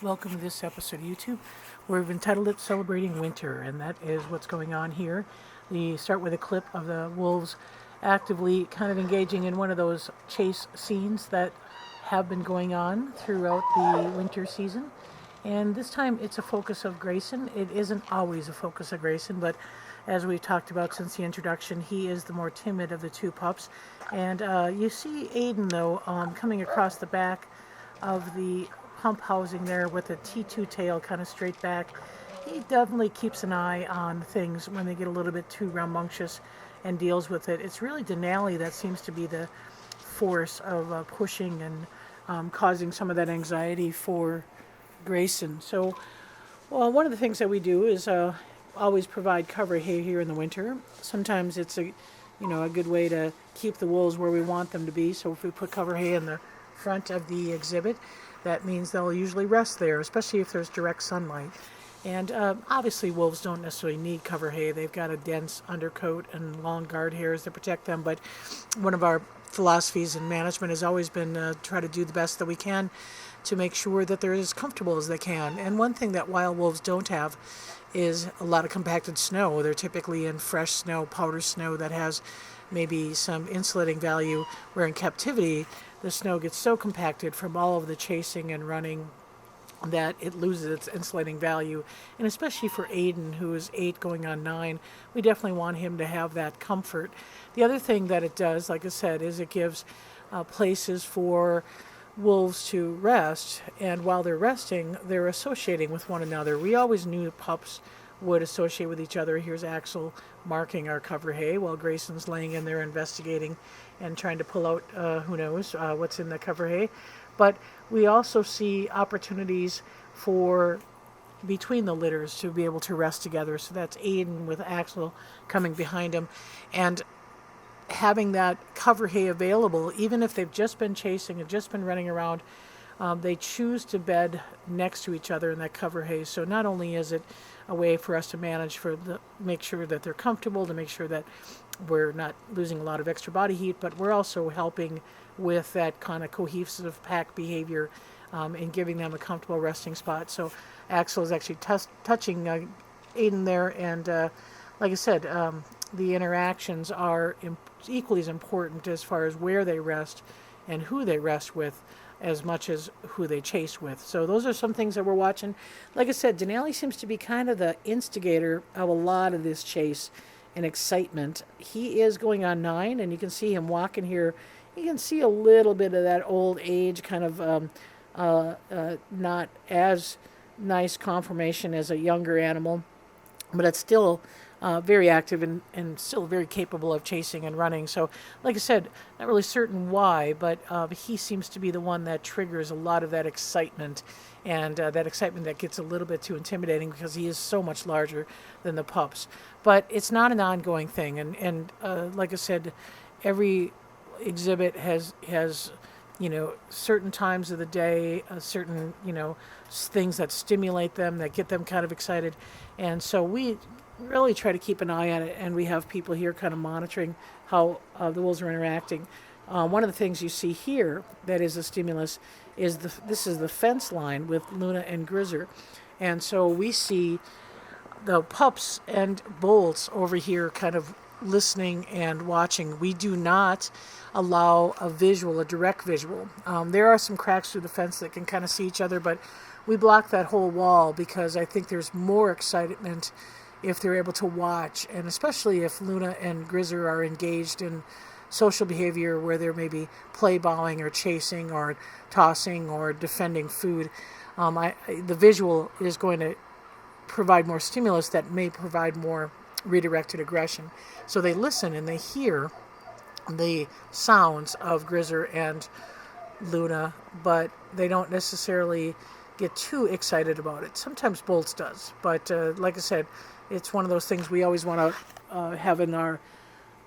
Welcome to this episode of YouTube, where we've entitled it Celebrating Winter, and that is what's going on here. We start with a clip of the wolves actively kind of engaging in one of those chase scenes that have been going on throughout the winter season. And this time it's a focus of Grayson. It isn't always a focus of Grayson, but as we've talked about since the introduction, he is the more timid of the two pups. And you see Aiden, though, coming across the back of the pump housing there with a T2 tail kind of straight back. He definitely keeps an eye on things when they get a little bit too rambunctious and deals with it. It's really Denali that seems to be the force of pushing and causing some of that anxiety for Grayson. So, well, one of the things that we do is always provide cover hay here in the winter. Sometimes it's a good way to keep the wolves where we want them to be. So if we put cover hay in the front of the exhibit, that means they'll usually rest there, especially if there's direct sunlight. And obviously wolves don't necessarily need cover hay. They've got a dense undercoat and long guard hairs that protect them. But one of our philosophies in management has always been try to do the best that we can to make sure that they're as comfortable as they can. And one thing that wild wolves don't have is a lot of compacted snow. They're typically in fresh snow, powder snow that has maybe some insulating value, where in captivity the snow gets so compacted from all of the chasing and running that it loses its insulating value. And especially for Aiden, who is 8 going on 9, we definitely want him to have that comfort. The other thing that it does, like I said, is it gives places for wolves to rest, and while they're resting, they're associating with one another. We always knew pups would associate with each other. Here's Axel marking our cover hay while Grayson's laying in there investigating and trying to pull out who knows what's in the cover hay. But we also see opportunities for between the litters to be able to rest together. So that's Aiden with Axel coming behind him, and having that cover hay available, even if they've just been chasing and just been running around, they choose to bed next to each other in that cover hay. So not only is it a way for us to manage make sure that they're comfortable, to make sure that we're not losing a lot of extra body heat, but we're also helping with that kind of cohesive pack behavior and giving them a comfortable resting spot. So Axel is actually touching Aiden there, and like I said, the interactions are equally as important as far as where they rest and who they rest with, as much as who they chase with. So those are some things that we're watching. Like I said, Denali seems to be kind of the instigator of a lot of this chase and excitement. He is going on 9, and you can see him walking here. You can see a little bit of that old age kind of not as nice conformation as a younger animal, but it's still very active and still very capable of chasing and running. So, like I said, not really certain why, but he seems to be the one that triggers a lot of that excitement, and that excitement that gets a little bit too intimidating because he is so much larger than the pups. But it's not an ongoing thing, and like I said, every exhibit has certain times of the day, certain things that stimulate them, that get them kind of excited, and so we really try to keep an eye on it, and we have people here kind of monitoring how the wolves are interacting. One of the things you see here that is a stimulus is this is the fence line with Luna and Grizzer, and so we see the pups and Bolts over here kind of listening and watching. We do not allow a direct visual. There are some cracks through the fence that can kind of see each other, but we block that whole wall because I think there's more excitement if they're able to watch, and especially if Luna and Grizzer are engaged in social behavior where they're maybe play balling or chasing or tossing or defending food. The visual is going to provide more stimulus that may provide more redirected aggression. So they listen and they hear the sounds of Grizzer and Luna, but they don't necessarily get too excited about it. Sometimes Bolts does, but like I said, it's one of those things we always want to have in our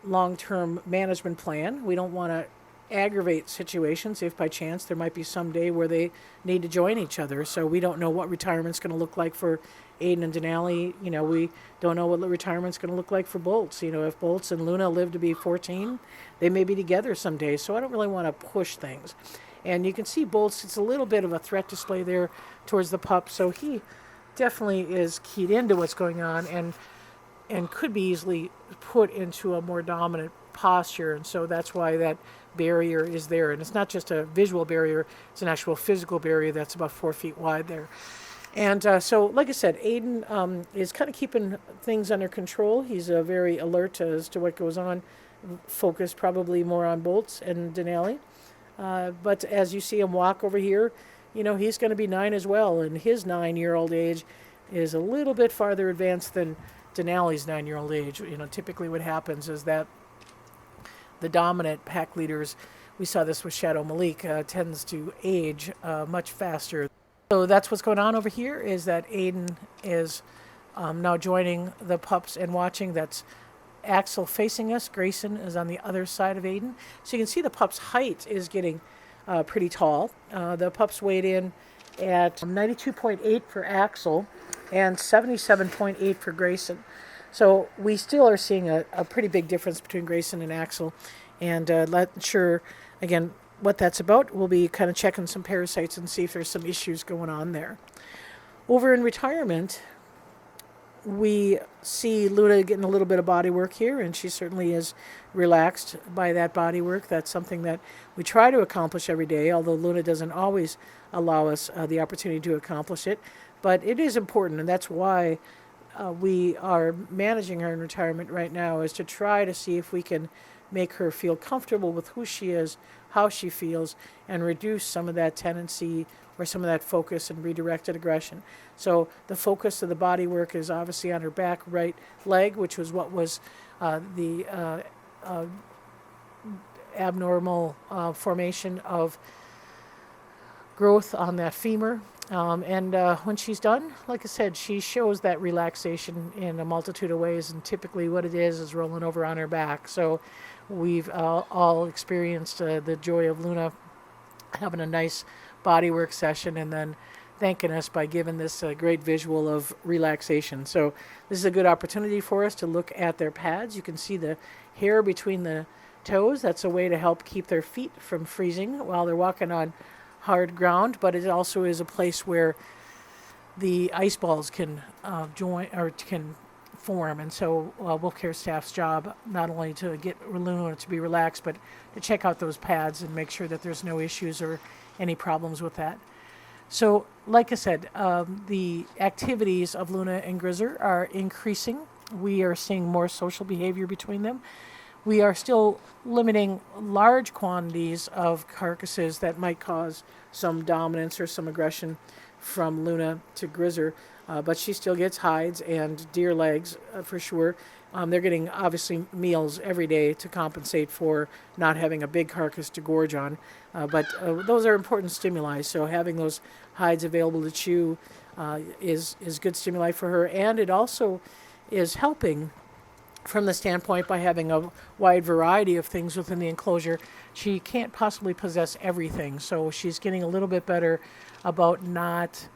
long-term management plan. We don't want to aggravate situations if by chance there might be some day where they need to join each other. So we don't know what retirement's going to look like for Aiden and Denali. We don't know what retirement's going to look like for Bolts. If Bolts and Luna live to be 14, they may be together someday. So I don't really want to push things. And you can see Bolts, it's a little bit of a threat display there towards the pup, so he definitely is keyed into what's going on and could be easily put into a more dominant posture. And so that's why that barrier is there. And it's not just a visual barrier, it's an actual physical barrier that's about 4 feet wide there. And so, like I said, Aiden is kind of keeping things under control. He's very alert as to what goes on, focused probably more on Bolts and Denali. But as you see him walk over here, you know, he's going to be 9 as well. And his 9-year-old age is a little bit farther advanced than Denali's 9-year-old age. You know, typically what happens is that the dominant pack leaders, we saw this with Shadow Malik, tends to age much faster. So that's what's going on over here, is that Aiden is now joining the pups and watching. That's Axel facing us. Grayson is on the other side of Aiden. So you can see the pup's height is getting pretty tall. The pups weighed in at 92.8 for Axel and 77.8 for Grayson. So we still are seeing a pretty big difference between Grayson and Axel. And not sure, again, what that's about. We'll be kind of checking some parasites and see if there's some issues going on there. Over in retirement, we see Luna getting a little bit of body work here, and she certainly is relaxed by that body work. That's something that we try to accomplish every day, although Luna doesn't always allow us the opportunity to accomplish it. But it is important, and that's why we are managing her in retirement right now, is to try to see if we can make her feel comfortable with who she is, how she feels, and reduce some of that tendency or some of that focus and redirected aggression. So the focus of the body work is obviously on her back right leg, which was what was the abnormal formation of growth on that femur. And when she's done, like I said, she shows that relaxation in a multitude of ways, and typically what it is rolling over on her back. So we've all experienced the joy of Luna having a nice bodywork session and then thanking us by giving this great visual of relaxation. So this is a good opportunity for us to look at their pads. You can see the hair between the toes. That's a way to help keep their feet from freezing while they're walking on hard ground, but it also is a place where the ice balls can join or can form. And so Wolf Care staff's job not only to get Luna to be relaxed, but to check out those pads and make sure that there's no issues or any problems with that. So like I said, the activities of Luna and Grizzer are increasing. We are seeing more social behavior between them. We are still limiting large quantities of carcasses that might cause some dominance or some aggression from Luna to Grizzer, but she still gets hides and deer legs for sure. They're getting obviously meals every day to compensate for not having a big carcass to gorge on, but those are important stimuli. So having those hides available to chew is good stimuli for her, and it also is helping from the standpoint by having a wide variety of things within the enclosure. She can't possibly possess everything, so she's getting a little bit better about not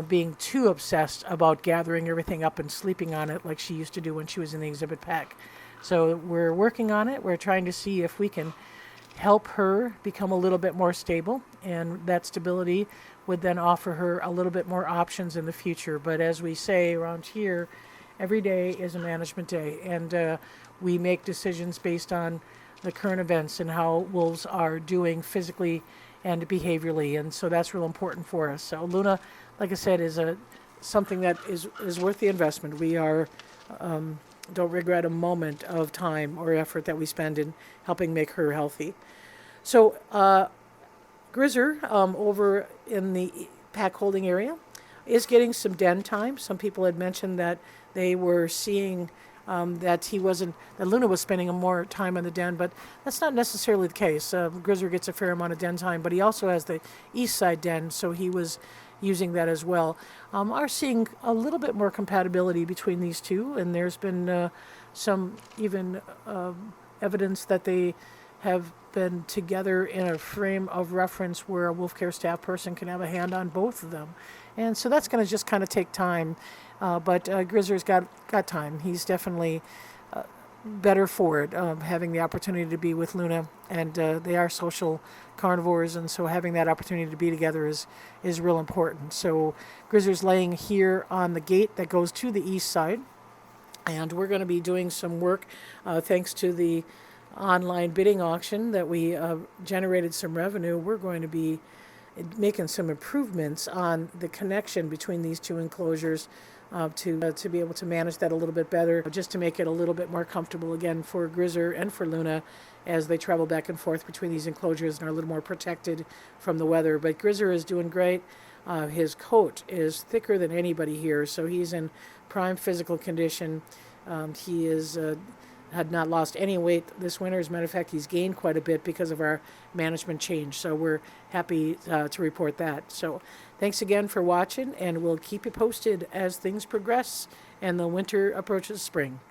being too obsessed about gathering everything up and sleeping on it like she used to do when she was in the exhibit pack. So we're working on it. We're trying to see if we can help her become a little bit more stable, and that stability would then offer her a little bit more options in the future. But as we say around here, every day is a management day, and we make decisions based on the current events and how wolves are doing physically and behaviorally, and so that's real important for us. So Luna, like I said, is something that is worth the investment. We are don't regret a moment of time or effort that we spend in helping make her healthy. So Grizzer over in the pack holding area is getting some den time. Some people had mentioned that they were seeing that Luna was spending more time in the den, but that's not necessarily the case. Grizzer gets a fair amount of den time, but he also has the east side den, so he was using that as well. Are seeing a little bit more compatibility between these two, and there's been some even evidence that they have been together in a frame of reference where a Wolf Care staff person can have a hand on both of them. And so that's going to just kind of take time, but Grizzer's got time. He's definitely better for it, having the opportunity to be with Luna. And they are social carnivores, and so having that opportunity to be together is real important. So Grizzer's laying here on the gate that goes to the east side, and we're going to be doing some work thanks to the online bidding auction that we generated some revenue. We're going to be making some improvements on the connection between these two enclosures to be able to manage that a little bit better, just to make it a little bit more comfortable again for Grizzer and for Luna as they travel back and forth between these enclosures and are a little more protected from the weather. But Grizzer is doing great. His coat is thicker than anybody here, so he's in prime physical condition. He is had not lost any weight this winter. As a matter of fact, he's gained quite a bit because of our management change. So we're happy to report that. So thanks again for watching, and we'll keep you posted as things progress and the winter approaches spring.